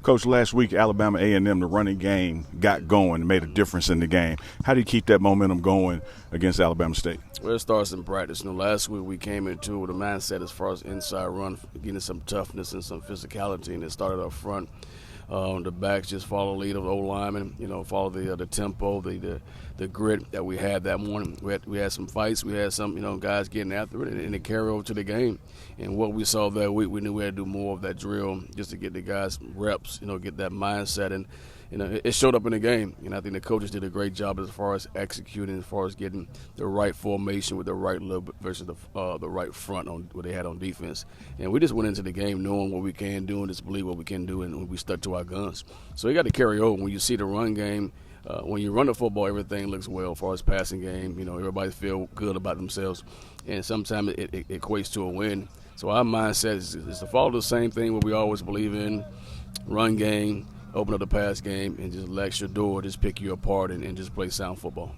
Coach, last week Alabama A&M, the running game got going, made a difference in the game. How do you keep that momentum going against Alabama State? Well, it starts in practice. Last week we came into with a mindset as far as inside run, getting some toughness and some physicality, and it started up front. The backs just follow the lead of the old linemen, follow the tempo, the grit that we had that morning. We had some fights. We had some, guys getting after it, and it carried over to the game. And what we saw that week, we knew we had to do more of that drill just to get the guys reps, get that mindset. And, it showed up in the game. And I think the coaches did a great job as far as executing, as far as getting the right formation with the right look versus the right front on what they had on defense. And we just went into the game knowing what we can do and just believe what we can do, and we stuck to our guns. So you got to carry over. When you see the run game, when you run the football, everything looks well as far as passing game. Everybody feel good about themselves, and sometimes it equates to a win. So our mindset is to follow the same thing what we always believe in: run game, open up the pass game, and just let your door just pick you apart and just play sound football.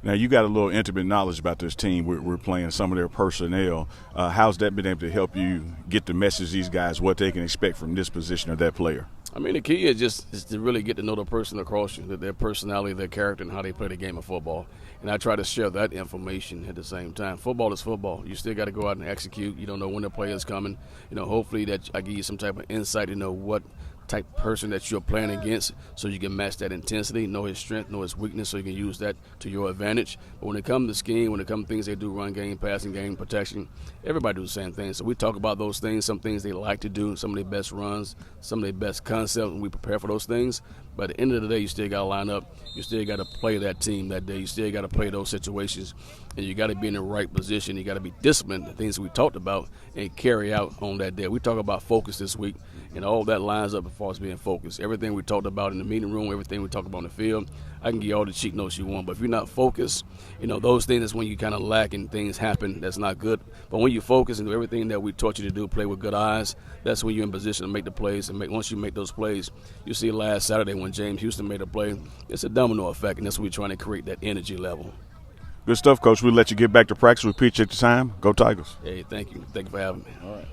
Now, you got a little intimate knowledge about this team. We're playing some of their personnel. How's that been able to help you get the message to these guys what they can expect from this position or that player? I mean, the key is to really get to know the person across you, their personality, their character, and how they play the game of football. And I try to share that information at the same time. Football is football. You still got to go out and execute. You don't know when the play is coming. Hopefully that I give you some type of insight to know what type of person that you're playing against, so you can match that intensity, know his strength, know his weakness, so you can use that to your advantage. But when it comes to scheme, when it comes to things they do, run game, passing game, protection, everybody do the same thing. So we talk about those things, some things they like to do, some of their best runs, some of their best concepts, and we prepare for those things. But at the end of the day, you still got to line up. You still got to play that team that day. You still got to play those situations. And you got to be in the right position. You got to be disciplined, the things we talked about, and carry out on that day. We talk about focus this week, and all that lines up as far as being focused. Everything we talked about in the meeting room, everything we talked about on the field, I can give you all the cheat notes you want. But if you're not focused, those things is when you kind of lack and things happen that's not good. But when you focus and do everything that we taught you to do, play with good eyes, that's when you're in position to make the plays. And once you make those plays, you see last Saturday when James Houston made a play, it's a domino effect, and that's what we're trying to create, that energy level. Good stuff, Coach. We'll let you get back to practice. We appreciate your time. Go Tigers. Hey, thank you. Thank you for having me. All right.